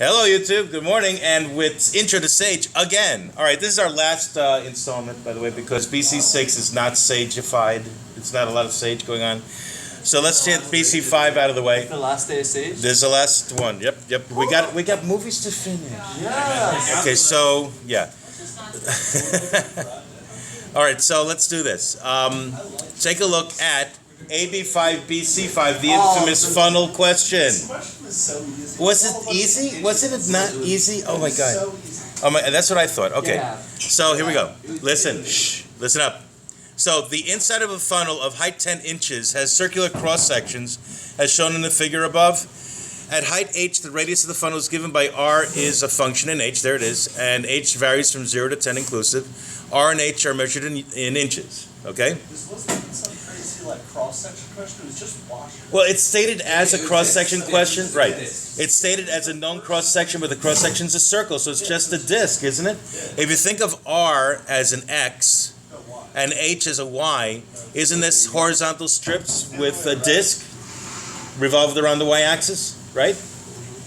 Hello, YouTube. Good morning, and with intro to Sage again. All right, this is our last installment, by the way, because BC6 is not Sageified. It's not a lot of Sage going on. So let's get BC5 out of the way. The last day of Sage. This is the last one. Yep. We got movies to finish. Yeah. Okay, so yeah. All right, so let's do this. Take a look at AB5, BC5, the infamous funnel question. Was it easy? Wasn't it not easy? Oh my God. Oh my, that's what I thought. Okay. So here we go. Listen. Shh. Listen up. So the inside of a funnel of height 10 inches has circular cross sections as shown in the figure above. At height h, the radius of the funnel is given by r is a function in h. There it is. And h varies from 0 to 10 inclusive. R and h are measured in inches. Okay? This wasn't some crazy like cross-section question. It was just wash. Well, it's stated as a cross-section question, right? It's stated as a known cross-section, but the cross-section is a circle, so it's just a disk, isn't it? If you think of R as an X and H as a Y, isn't this horizontal strips with a disk revolved around the Y-axis, right?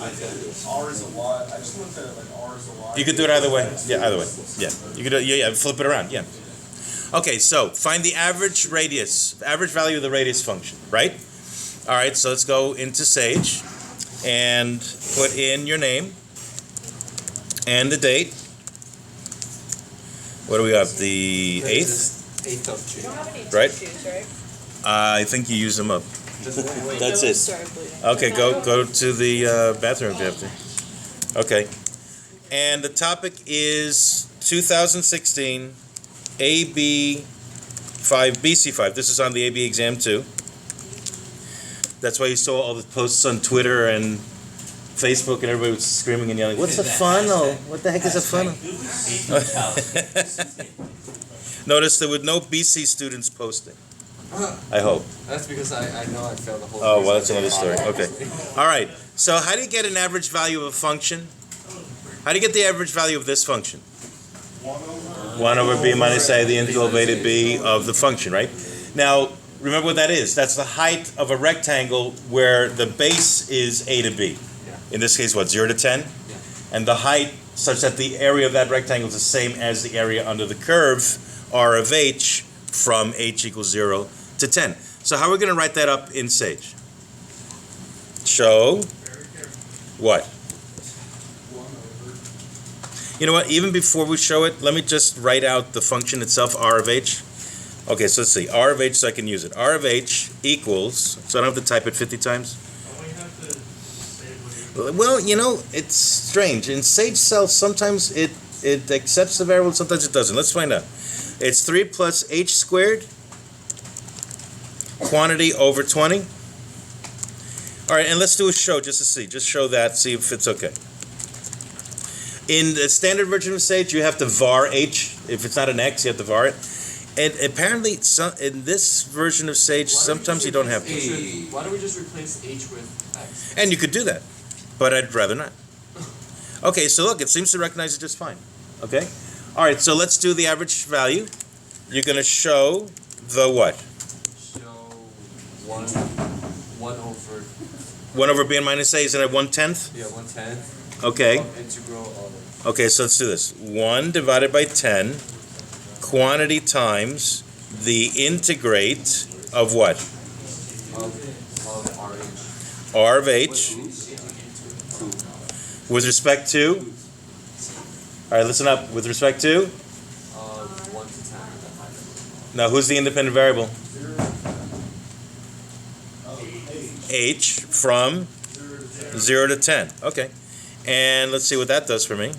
R is a Y. I just looked at it like R is a Y. You could do it either way. Yeah, either way. Yeah, you could. Yeah, flip it around. Yeah. Okay, so find the average radius, average value of the radius function, right? All right, so let's go into Sage and put in your name and the date. What do we got? The 8th? 8th of June. You don't have any Right? tissues, right? I think you use them up. That's it. Start bleeding. Okay, go to the bathroom if you have to. Okay. And the topic is 2016 AB5, BC5. This is on the AB exam too. That's why you saw all the posts on Twitter and Facebook and everybody was screaming and yelling, "What's a funnel? What the heck is a funnel?" Notice there were no BC students posting. I hope. That's because I know I failed the whole. Oh, well, that's another story. Okay. All right. So how do you get an average value of a function? How do you get the average value of this function? 1 over b minus a, the integral of a to b of the function, right? Now, remember what that is. That's the height of a rectangle where the base is a to b. In this case, what, 0 to 10? And the height such that the area of that rectangle is the same as the area under the curve, r of h, from h equals 0 to 10. So how are we going to write that up in Sage? Show what? You know what, even before we show it, let me just write out the function itself, r of h. Okay, so let's see, r of h, so I can use it. R of h equals, so I don't have to type it 50 times. Well, you know, it's strange. In Sage Cell, sometimes it accepts the variable, sometimes it doesn't. Let's find out. It's 3 plus h squared, quantity over 20. All right, and let's do a show just to see. Just show that, see if it's okay. In the standard version of Sage, you have to var h. If it's not an x, you have to var it. And apparently, in this version of Sage, sometimes you don't have to. Why don't we just replace h with x? And you could do that, but I'd rather not. Okay, so look, it seems to recognize it just fine. Okay? All right, so let's do the average value. You're going to show the what? Show 1 over. 1 over b minus a, is it at 1/10? Yeah, 1/10. Okay. Integral of. Okay, so let's do this. 1 divided by 10, quantity times the integrate of what? Of RH. R of h with respect to? All right, listen up. With respect to? 1 to 10. Now, who's the independent variable? H from 0 to 10. Okay. And let's see what that does for me.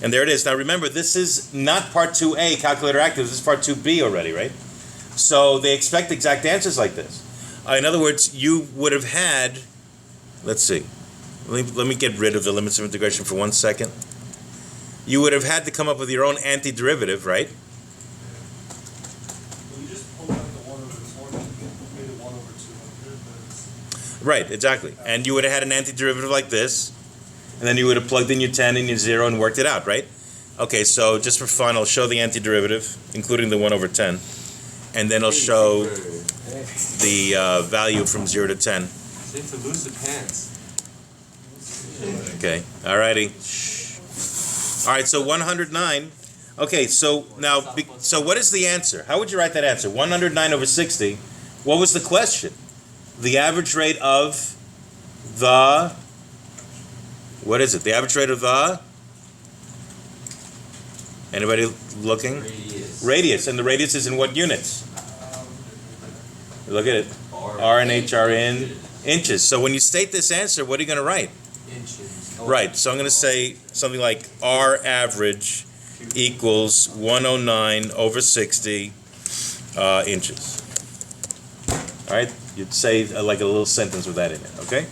And there it is. Now remember, this is not part 2A, calculator active. This is part 2B already, right? So they expect exact answers like this. In other words, you would have had, let's see. Let me get rid of the limits of integration for 1 second. You would have had to come up with your own antiderivative, right? You just pulled out the 1 over 20 and made it 1 over 200. Right, exactly. And you would have had an antiderivative like this, and then you would have plugged in your 10 and your 0 and worked it out, right? Okay, so just for fun, I'll show the antiderivative, including the 1 over 10, and then I'll show the value from 0 to 10. Seem to lose the pants. Okay, alrighty. All right, so 109. Okay, so now, so what is the answer? How would you write that answer? 109 over 60. What was the question? The average rate of the, what is it? The average rate of the, anybody looking? Radius, and the radius is in what units? Look at it. R and H are in inches. So when you state this answer, what are you going to write? Inches. Right, so I'm going to say something like R average equals 109 over 60 inches. All right, you'd say like a little sentence with that in it, okay?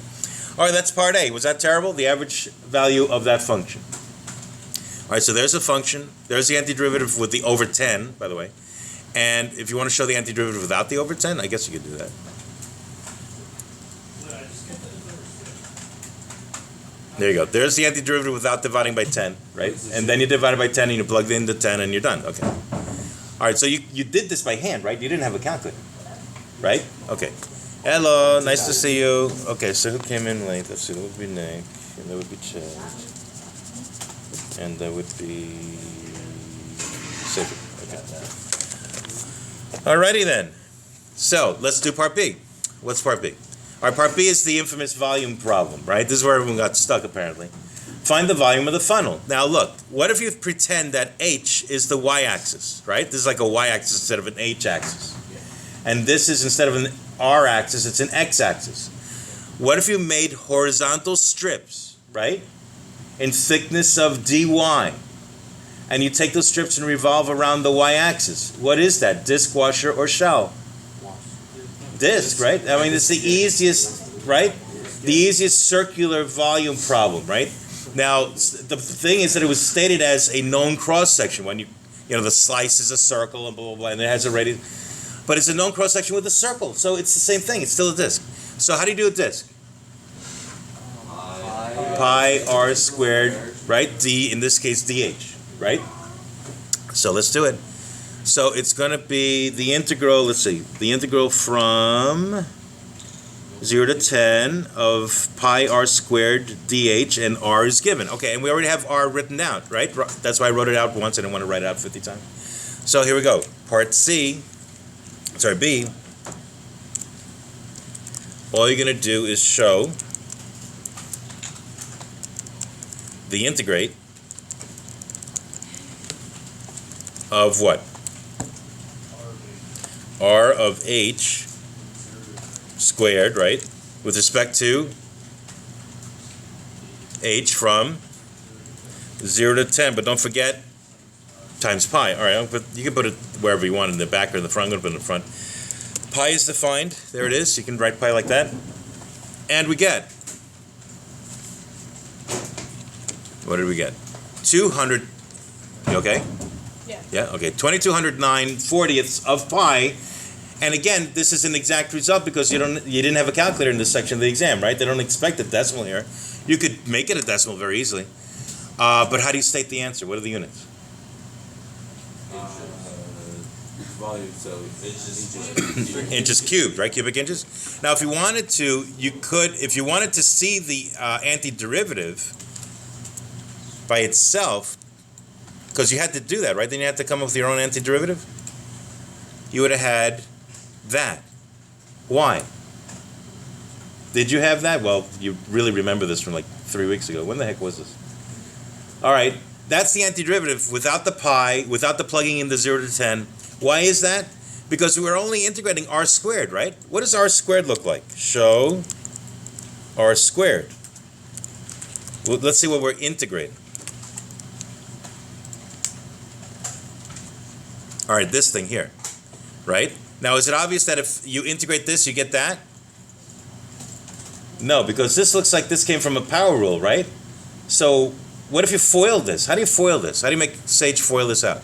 All right, that's part A. Was that terrible? The average value of that function. All right, so there's a function. There's the antiderivative with the over 10, by the way. And if you want to show the antiderivative without the over 10, I guess you could do that. There you go. There's the antiderivative without dividing by 10, right? And then you divide it by 10 and you plug in the 10 and you're done. Okay. All right, so you did this by hand, right? You didn't have a calculator, right? Okay. Hello, nice to see you. Okay, so who came in late? Let's see, that would be Nick, and that would be Chad, and that would be Sigrid. Okay. Alrighty then. So let's do part B. What's part B? All right, part B is the infamous volume problem, right? This is where everyone got stuck, apparently. Find the volume of the funnel. Now, look, what if you pretend that H is the y-axis, right? This is like a y-axis instead of an h-axis. And this is, instead of an r-axis, it's an x-axis. What if you made horizontal strips, right, in thickness of dy, and you take those strips and revolve around the y-axis? What is that, disc, washer, or shell? Disc, right? I mean, it's the easiest, right? The easiest circular volume problem, right? Now, the thing is that it was stated as a known cross-section when you know, the slice is a circle and blah, blah, blah, and it has a radius. But it's a known cross-section with a circle, so it's the same thing. It's still a disc. So how do you do a disc? Pi r squared, right? D, in this case, dh, right? So let's do it. So it's going to be the integral, let's see, the integral from 0 to 10 of pi r squared dh, and r is given. Okay, and we already have r written out, right? That's why I wrote it out once. I didn't want to write it out 50 times. So here we go. Part B. All you're going to do is show the integrate of what? R of h squared, right? With respect to h from 0 to 10. But don't forget, times pi. All right, you can put it wherever you want, in the back or in the front. I'm going to put it in the front. Pi is defined. There it is. You can write pi like that. And we get, what did we get? 200, you okay? Yeah, okay, 2209/40ths of pi. And again, this is an exact result because you didn't have a calculator in this section of the exam, right? They don't expect a decimal here. You could make it a decimal very easily. But how do you state the answer? What are the units? Volume, so Inches cubed, right? Cubic inches. Now, if you wanted to, you could, if you wanted to see the antiderivative by itself, because you had to do that, right? Then you had to come up with your own antiderivative. You would have had that. Why? Did you have that? Well, you really remember this from like 3 weeks ago. When the heck was this? All right, that's the antiderivative without the pi, without the plugging in the 0 to 10. Why is that? Because we were only integrating r squared, right? What does r squared look like? Show r squared. Well, let's see what we're integrating. All right, this thing here, right? Now, is it obvious that if you integrate this, you get that? No, because this looks like this came from a power rule, right? So what if you foiled this? How do you foil this? How do you make Sage foil this out?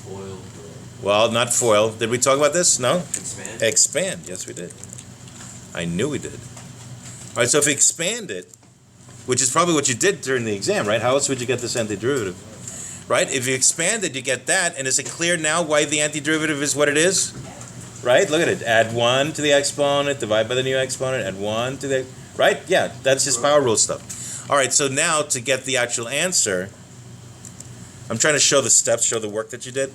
foil. Well, not foil. Did we talk about this? No? Expand. Expand. Yes, we did. I knew we did. All right, so if you expand it, which is probably what you did during the exam, right? How else would you get this antiderivative? Right? If you expand it, you get that. And is it clear now why the antiderivative is what it is? Right? Look at it. Add 1 to the exponent, divide by the new exponent, add 1 to the... right? Yeah, that's just power rule stuff. All right, so now to get the actual answer, I'm trying to show the steps, show the work that you did.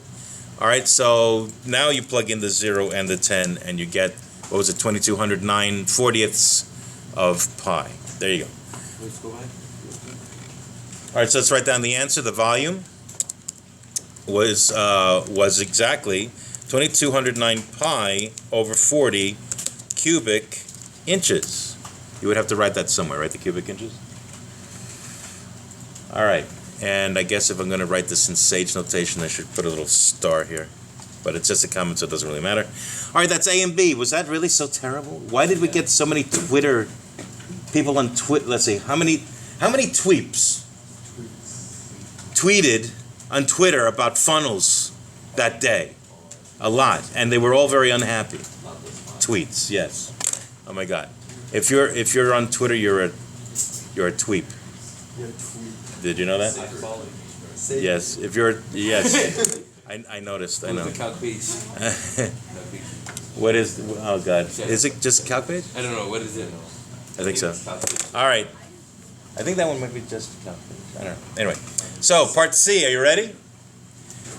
All right, so now you plug in the 0 and the 10, and you get, what was it, 2209 40ths of pi. There you go. Let's go back. All right, so let's write down the answer. The volume was exactly 2209 pi over 40 cubic inches. You would have to write that somewhere, right? The cubic inches. All right, and I guess if I'm going to write this in Sage notation, I should put a little star here. But it's just a comment, so it doesn't really matter. All right, that's A and B. Was that really so terrible? Why did we get so many Twitter people on Twitter? Let's see, how many tweeps tweeted on Twitter about funnels that day? A lot, and they were all very unhappy. Tweets, yes. Oh my God, if you're on Twitter, you're a tweep. Did you know that? Yes. If you're yes, I noticed. I know. The calc page. What is? Oh God, is it just calc page? I don't know. What is it? I think so. All right. I think that one might be just calc page. I don't know. Anyway, so part C. Are you ready?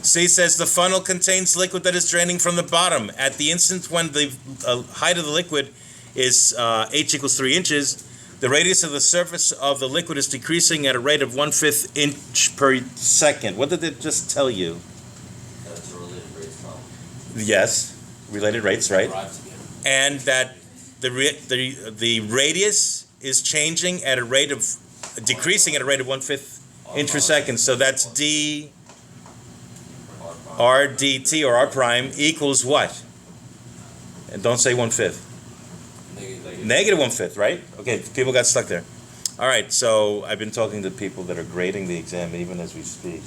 C says the funnel contains liquid that is draining from the bottom. At the instant when the height of the liquid is h equals 3 inches, the radius of the surface of the liquid is decreasing at a rate of 1/5 inch per second. What did it just tell you? That's a related rates problem. Yes, related rates, right? Arrives again. And that the radius is changing at a rate of decreasing at a rate of 1/5 inch per second. So that's d r dt or r prime equals what? And don't say 1/5. Negative 1/5, right? Okay, people got stuck there. All right, so I've been talking to people that are grading the exam even as we speak,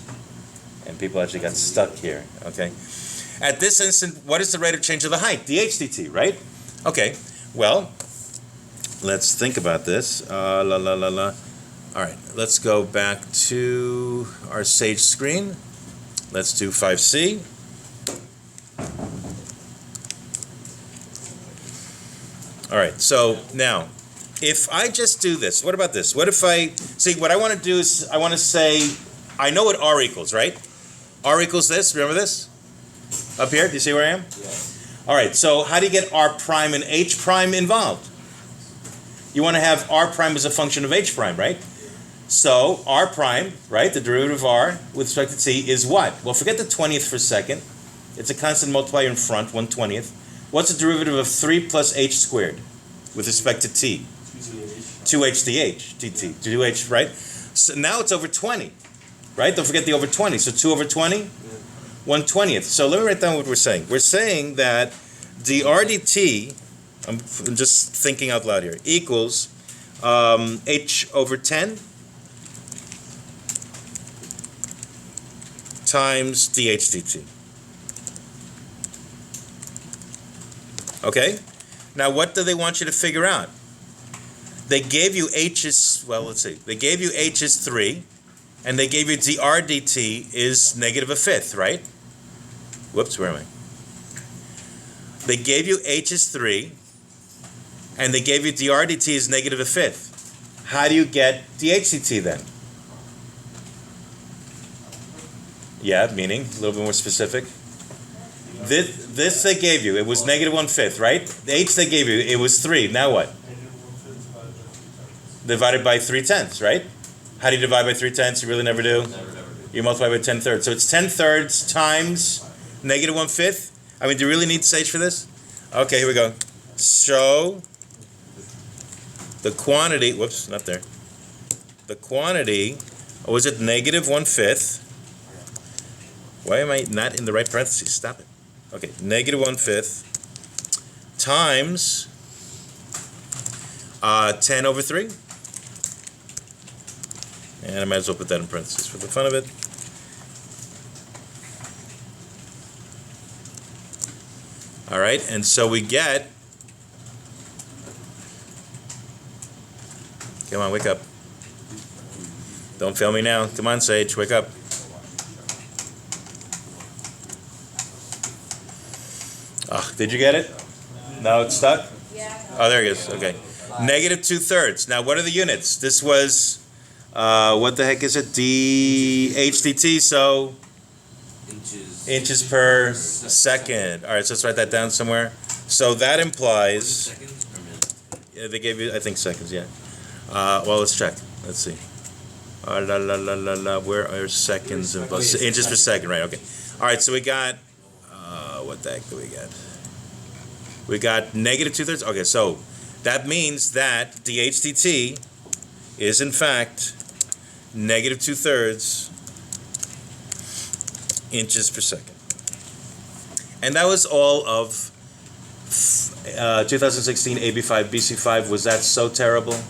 and people actually got stuck here. Okay, at this instant, what is the rate of change of the height? dh dt, right? Okay, well, let's think about this. All right, let's go back to our Sage screen. Let's do 5C. All right, so now, if I just do this, what about this? What if I, see, what I want to do is, I want to say, I know what R equals, right? R equals this, remember this? Up here, do you see where I am? Yeah. All right, so how do you get R prime and H prime involved? You want to have R prime as a function of H prime, right? So R prime, right, the derivative of R with respect to T is what? Well, forget the 20th for a second. It's a constant multiplier in front, 1/20th. What's the derivative of 3 plus H squared with respect to T? 2H dt, 2H, right? So now it's over 20, right? Don't forget the over 20. So 2 over 20, 1/20th. So let me write down what we're saying. We're saying that dr dt, I'm just thinking out loud here, equals H over 10 times dh dt. Okay? Now what do they want you to figure out? They gave you H is, well, let's see. They gave you H is 3, and they gave you dr dt is negative 1/5, right? Whoops, where am I? They gave you H is 3, and they gave you dr dt is negative 1/5. How do you get dh dt then? Yeah, meaning, a little bit more specific. This they gave you, it was negative 1/5, right? The H they gave you, it was 3. Now what? Divided by 3/10, right? How do you divide by 3/10? You really never do? Never do. You multiply by 10/3. So it's 10/3 times negative 1/5. I mean, do you really need Sage for this? Okay, here we go. Show the quantity, whoops, not there. The quantity, was it negative 1/5? Why am I not in the right parentheses? Stop it. Okay, negative 1/5 times 10 over 3. And I might as well put that in parentheses for the fun of it. All right, and so we get, come on, wake up. Don't fail me now. Come on, Sage, wake up. Oh, did you get it? No, it's stuck? Yeah. Oh, there it is. Okay. Negative 2/3. Now, what are the units? This was, what the heck is it? DHDT, so inches per second. All right, so let's write that down somewhere. So that implies, Seconds or minutes? yeah, they gave you, I think, seconds, yeah. Well, let's check. Let's see. Where are seconds? And inches per second, right, okay. All right, so we got, what the heck do we get? We got negative 2/3. Okay, so that means that the HDT is in fact negative 2/3 inches per second. And that was all of 2016 AB5 BC5. Was that so terrible?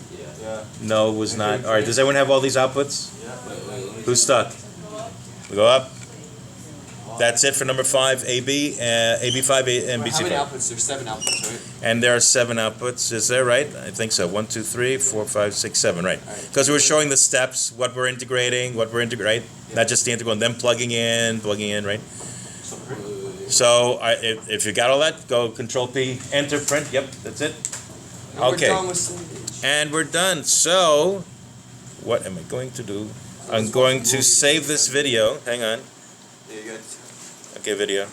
Yeah. No, it was not. All right, does everyone have all these outputs? Wait, let me Who's stuck? We go up. That's it for number 5, AB5 and BC5. How many outputs? There's 7 outputs, right? And there are 7 outputs. Is that right? I think so. 1, 2, 3, 4, 5, 6, 7. Right. Because we were showing the steps, what we're integrating, right? Not just the integral, and then plugging in, right? So if you got all that, go Control P, Enter, print. Yep, that's it. And Okay. We're done with Sage. And we're done. So what am I going to do? I'm going to save this video. Hang on. Yeah, you got Okay, video.